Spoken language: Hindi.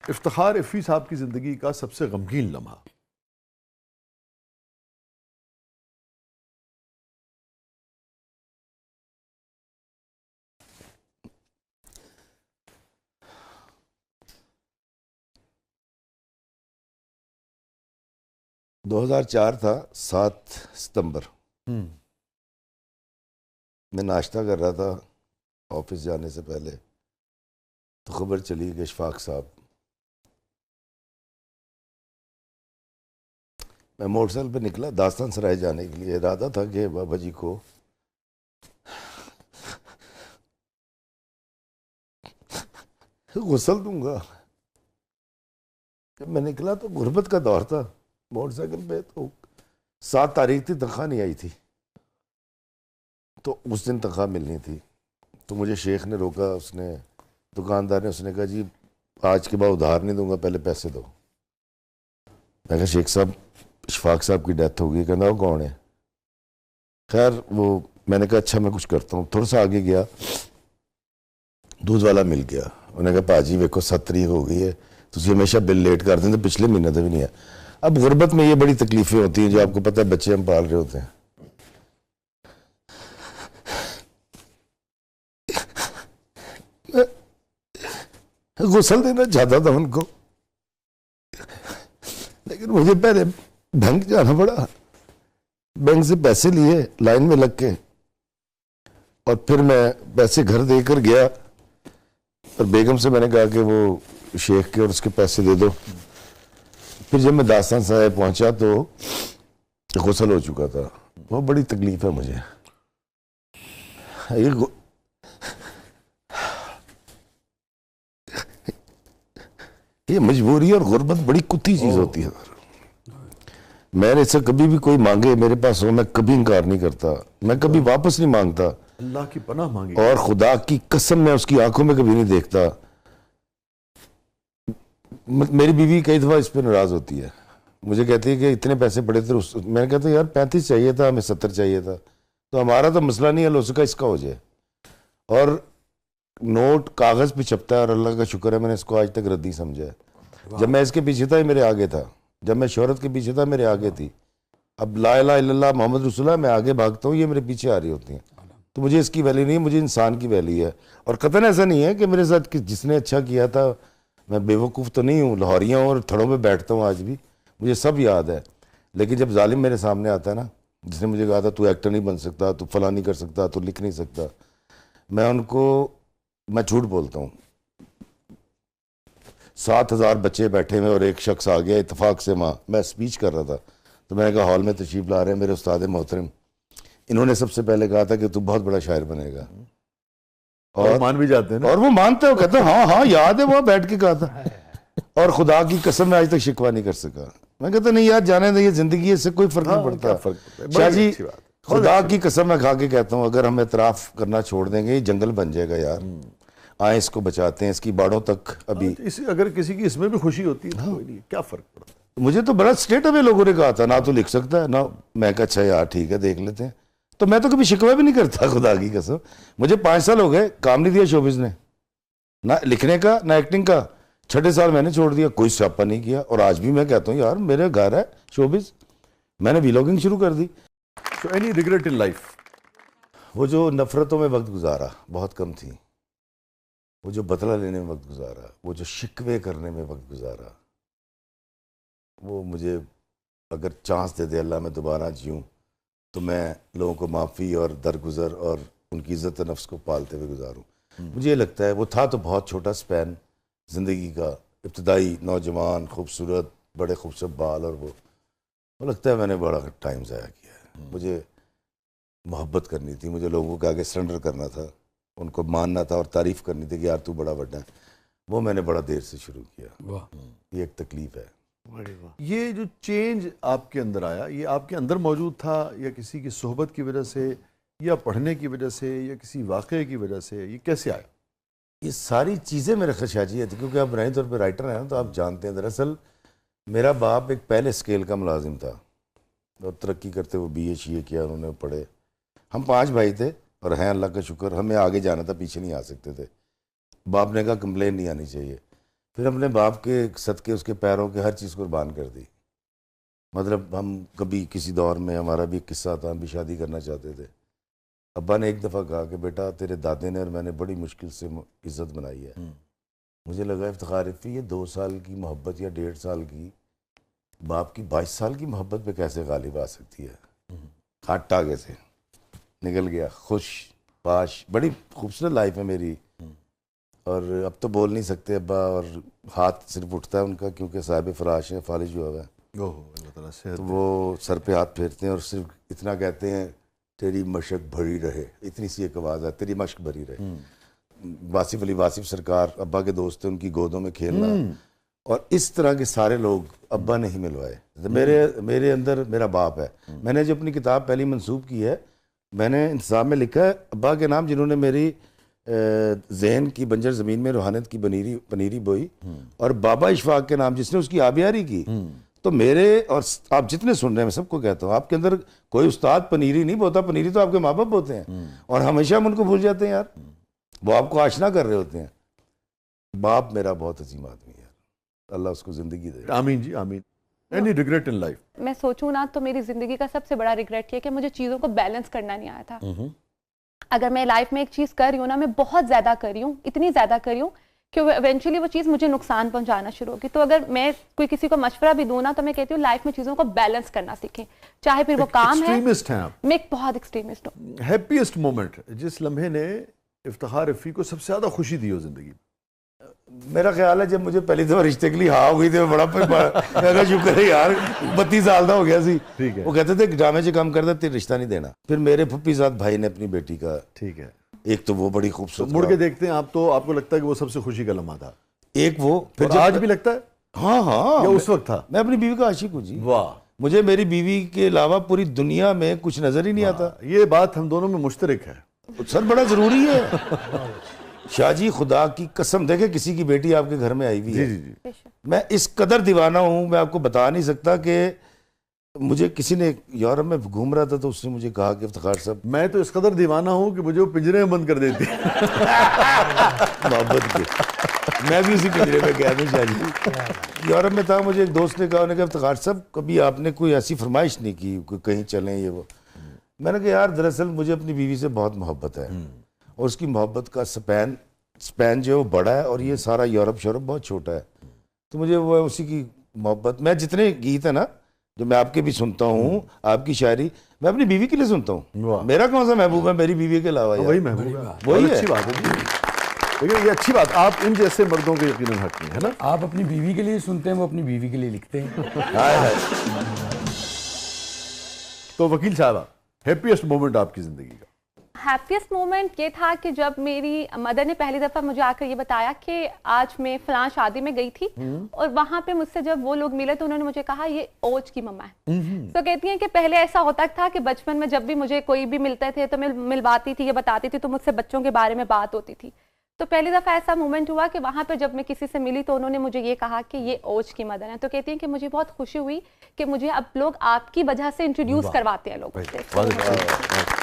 इफ्तिखार इफ़ी साहब की ज़िंदगी का सबसे गमगीन लम्हा। 2004 था, 7 सितंबर। मैं नाश्ता कर रहा था ऑफिस जाने से पहले, तो खबर चली कि इशफाक साहब। मैं मोटरसाइकिल पे निकला दास्तान सराय जाने के लिए। इरादा था कि बाबा जी को गुस्ल दूंगा। जब मैं निकला तो गुर्बत का दौर था। मोटरसाइकिल पे तो 7 तारीख थी, तनख्वाह नहीं आई थी, तो उस दिन तनख्वाह मिलनी थी। तो मुझे शेख ने रोका, उसने दुकानदार ने, उसने कहा जी आज के बाद उधार नहीं दूंगा, पहले पैसे दो। मैं कहा शेख साहब इशफाक साहब की डेथ हो गई। कहना वो कौन है? खैर वो, मैंने कहा अच्छा मैं कुछ करता हूँ। थोड़ा सा आगे गया, दूध वाला मिल गया। उन्होंने कहा भाजी वेखो 7 तारीख हो गई है, तुम हमेशा बिल लेट कर दें, तो पिछले महीने तो भी नहीं है। अब गुर्बत में ये बड़ी तकलीफें होती हैं, जो आपको पता है बच्चे हम पाल रहे होते हैं। गुस्ल देना चाहता था उनको, लेकिन मुझे पहले बैंक जाना पड़ा। बैंक से पैसे लिए लाइन में लग के, और फिर मैं पैसे घर देकर गया, और बेगम से मैंने कहा कि वो शेख के और उसके पैसे दे दो। फिर जब मैं दास्तान साहब पहुंचा तो गुस्ल हो चुका था। वो बड़ी तकलीफ है मुझे। ये मजबूरी और गुर्बत बड़ी कुत्ती चीज होती है। मैंने इससे कभी भी कोई मांगे मेरे पास हो, मैं कभी इनकार नहीं करता, मैं कभी वापस नहीं मांगता। अल्लाह की पनाह मांगी, और खुदा की कसम मैं उसकी आंखों में कभी नहीं देखता। मेरी बीवी कई दफा इस पर नाराज होती है, मुझे कहती है कि इतने पैसे पड़े थे। मैंने कहता यार 35 चाहिए था, हमें 70 चाहिए था, तो हमारा तो मसला नहीं है, लो उसका इसका हो जाए। और नोट कागज पे छपता है, और अल्लाह का शुक्र है मैंने इसको आज तक रद्दी समझा है। जब मैं इसके पीछे था ये मेरे आगे था, जब मैं शोहरत के पीछे था मेरे आगे थी। अब ला इलाहा इल्लल्लाह मोहम्मद रसूलुल्लाह मैं आगे भागता हूँ, ये मेरे पीछे आ रही होती हैं। तो मुझे इसकी वैल्यू नहीं है, मुझे इंसान की वैल्यू है। और कतन ऐसा नहीं है कि मेरे साथ कि जिसने अच्छा किया था, मैं बेवकूफ़ तो नहीं हूँ। लाहौरिया और थड़ों में बैठता हूँ आज भी, मुझे सब याद है। लेकिन जब जालिम मेरे सामने आता है ना, जिसने मुझे कहा था तू एक्टर नहीं बन सकता, तू फला नहीं कर सकता, तू लिख नहीं सकता, मैं झूठ बोलता हूँ। 7,000 बच्चे बैठे हुए और एक शख्स आ गया इत्तेफाक से। वहाँ मैं स्पीच कर रहा था, तो मैंने कहा हॉल में तशरीफ ला रहे हैं मेरे उस्ताद मोहतरम, इन्होंने सबसे पहले कहा था कि तू बहुत बड़ा शायर बनेगा। और मान भी जाते हैं ना, और वो मानते हो, कहते हाँ हाँ याद है, वहाँ बैठ के कहा था। और खुदा की कसम मैं आज तक शिकवा नहीं कर सका। मैं कहता नहीं यार जाने दे, ये जिंदगी, इससे कोई फर्क नहीं पड़ता। शाह जी खुदा की कसम मैं खा के कहता हूँ, अगर हम एतराफ़ करना छोड़ देंगे ये जंगल बन जाएगा यार। आए इसको बचाते हैं, इसकी बाड़ों तक अभी। अगर किसी की इसमें भी खुशी होती है तो कोई नहीं, क्या फर्क पड़ता है। मुझे तो बड़ा स्ट्रेट अवे लोगों ने कहा था ना तो लिख सकता है ना। मैं कहा अच्छा यार ठीक है देख लेते हैं। तो मैं तो कभी शिकवा भी नहीं करता, खुदा की कसम। मुझे 5 साल हो गए, काम नहीं दिया शोबिस ने, ना लिखने का ना एक्टिंग का। 6ठे साल मैंने छोड़ दिया, कोई स्यापा नहीं किया। और आज भी मैं कहता हूँ यार मेरे घर है शोबिस, मैंने व्लॉगिंग शुरू कर दी। So any regret in life? वो जो नफरतों में वक्त गुजारा बहुत कम थी, वो जो बदला लेने में वक्त गुजारा, वो जो शिकवे करने में वक्त गुजारा, वो मुझे अगर चांस दे दे अल्लाह मैं दोबारा जीऊँ तो मैं लोगों को माफ़ी और दरगुजर और उनकी इज़्ज़त नफ्स को पालते हुए गुजारूँ। मुझे ये लगता है वो था तो बहुत छोटा स्पैन ज़िंदगी का, इब्तदाई नौजवान खूबसूरत बड़े खूबसूरत बाल, और वो लगता है मैंने बड़ा टाइम ज़ाया किया है। मुझे मोहब्बत करनी थी, मुझे लोगों के आगे सरेंडर करना था, उनको मानना था और तारीफ़ करनी थी कि यार तू बड़ा बड़ा है। वो मैंने बड़ा देर से शुरू किया। ये एक तकलीफ़ है। ये जो चेंज आपके अंदर आया, ये आपके अंदर मौजूद था या किसी की सोहबत की वजह से या पढ़ने की वजह से या किसी वाक़े की वजह से, ये कैसे आया? ये सारी चीज़ें मेरे ख्याल ये थी, क्योंकि आप बुनियादी तौर पर राइटर हैं तो आप जानते हैं। दरअसल मेरा बाप एक पहले स्केल का मुलाजिम था और तरक्की करते हुए BA CA किया उन्होंने, पढ़े। हम 5 भाई थे और हैं अल्लाह का शुक्र, हमें आगे जाना था, पीछे नहीं आ सकते थे। बाप ने कहा कंप्लेन नहीं आनी चाहिए। फिर अपने बाप के सदके उसके पैरों के हर चीज़ कुर्बान कर दी। मतलब हम कभी किसी दौर में हमारा भी एक किस्सा था, हम भी शादी करना चाहते थे। अब्बा ने एक दफ़ा कहा कि बेटा तेरे दादे ने और मैंने बड़ी मुश्किल से इज़्ज़त बनाई है। मुझे लगा इफ्तिखार रफ़ी ये 2 साल की मोहब्बत या 1.5 साल की बाप की 22 साल की मोहब्बत पे कैसे गालिब आ सकती है। हाथ टागे से निकल गया, खुश पाश, बड़ी खूबसूरत लाइफ है मेरी। और अब तो बोल नहीं सकते अब्बा, और हाथ सिर्फ उठता है उनका क्योंकि साहिब फराश है, फालिज हुआ है। अल्लाह ताला सेहत तो वो सर पे हाथ फेरते हैं और सिर्फ इतना कहते हैं तेरी मशक भरी रहे, इतनी सी एक आवाज़ है, तेरी मशक भरी रहे। वासिफ अली वासिफ सरकार अब्बा के दोस्त थे, उनकी गोदों में खेलना, और इस तरह के सारे लोग अब्बा ने ही मिलवाए। तो मेरे अंदर मेरा बाप है। मैंने जो अपनी किताब पहली मंसूब की है, मैंने इंतज़ाम में लिखा है अब्बा के नाम जिन्होंने मेरी जहन की बंजर ज़मीन में रूहानियत की पनीरी बोई, और बाबा इशफाक के नाम जिसने उसकी आबियारी की। तो मेरे और आप जितने सुन रहे हैं, मैं सबको कहता हूँ, आपके अंदर कोई उस्ताद पनीरी नहीं बोता, पनीरी तो आपके माँ बाप होते हैं, और हमेशा हम उनको भूल जाते हैं यार, वो आपको आशना कर रहे होते हैं। बाप मेरा बहुत अजीम आदमी है, अल्लाह उसको ज़िंदगी दे। आमीन जी आमीन। Any regret in life? मैं सोचूं ना तो मेरी ज़िंदगी का सबसे बड़ा रिग्रेट ये कि मुझे चीज़ों को बैलेंस करना नहीं आया था। अगर मैं लाइफ में एक चीज़ कर रही हूँ ना, मैं बहुत ज़्यादा कर रही हूँ, इतनी ज़्यादा कर रही हूँ कि इवेंचुअली वो चीज़ मुझे नुकसान पहुंचाना शुरू होगी। तो अगर मैं कोई किसी को मशवरा भी दूँ ना, तो मैं कहती हूँ लाइफ में चीज़ों को बैलेंस करना सीखें, चाहे फिर वो काम है। एक्सट्रीमिस्ट हैं आप? मैं एक बहुत एक्सट्रीमिस्ट हूँ। हैप्पीएस्ट मोमेंट, जिस लम्हे ने इफ्तिखार रफ़ी को सबसे ज़्यादा खुशी दी हो ज़िंदगी में? मेरा ख्याल है जब मुझे पहली दफ़ा रिश्ते के लिए हाँ हो गई थी, बड़ा मेरा शुक्र है यार, 32 साल का हो गया सी। ठीक है। वो कहते थे ड्रामे से काम कर दे, तेरे रिश्ता नहीं देना। फिर मेरे फुप्पीज़ाद भाई ने अपनी बेटी का, ठीक है, एक तो वो बड़ी खूबसूरत, मुड़ के देखते हैं आप तो आपको लगता है कि वो सबसे खुशी का लम्हा था? एक वो, फिर और आज भी लगता है? हाँ हाँ, या उस वक्त था? मैं अपनी बीवी का आशिक हूँ जी। वाह, मुझे मेरी बीवी के अलावा पूरी दुनिया में कुछ नजर ही नहीं आता। ये बात हम दोनों में मुश्तरक है सर, बड़ा जरूरी है। शाहजी खुदा की कसम, देखे किसी की बेटी आपके घर में आई हुई है, जी जी जी। मैं इस कदर दीवाना हूँ, मैं आपको बता नहीं सकता कि मुझे किसी ने यूरोप में घूम रहा था तो उसने मुझे कहा कि इफ्तिखार साहब, मैं तो इस कदर दीवाना हूँ कि मुझे वो पिंजरे में बंद कर देती है मोहब्बत के। मैं भी उसी पिंजरे में गया था शाहजी, यूरोप में था। मुझे एक दोस्त ने कहा, उन्होंने कहा इफ्तिखार साहब कभी आपने कोई ऐसी फरमाइश नहीं की कि कहीं चलें ये वो। मैंने कहा यार दरअसल मुझे अपनी बीवी से बहुत मोहब्बत है, और उसकी मोहब्बत का स्पैन जो है वो बड़ा है, और ये सारा यूरोप बहुत छोटा है। तो मुझे वो उसी की मोहब्बत, मैं जितने गीत है ना जो मैं आपके भी सुनता हूँ, आपकी शायरी मैं अपनी बीवी के लिए सुनता हूँ। मेरा कौन सा महबूब है मेरी बीवी के अलावा? वही महबूब है, वही है। अच्छी बात है जी। लेकिन ये अच्छी बात, आप इन जैसे मर्दों के यकीनन हक नहीं है ना। आप अपनी बीवी के लिए सुनते हैं, वो अपनी बीवी के लिए लिखते हैं। तो वकील साहब, हैप्पीएस्ट मोमेंट आपकी जिंदगी का? हैप्पीएस्ट मोमेंट ये था कि जब मेरी मदर ने पहली दफ़ा मुझे आकर ये बताया कि आज मैं फलां शादी में गई थी, और वहाँ पे मुझसे जब वो लोग मिले तो उन्होंने मुझे कहा ये ओज की मम्मा है। तो कहती हैं कि पहले ऐसा होता था कि बचपन में जब भी मुझे कोई भी मिलते थे तो मैं मिलवाती थी या बताती थी, तो मुझसे बच्चों के बारे में बात होती थी। तो पहली दफ़ा ऐसा मोमेंट हुआ कि वहाँ पे जब मैं किसी से मिली तो उन्होंने मुझे ये कहा कि ये ओज की मदर है। तो कहती हैं कि मुझे बहुत खुशी हुई कि मुझे अब लोग आपकी वजह से इंट्रोड्यूस करवाते हैं लोगों से।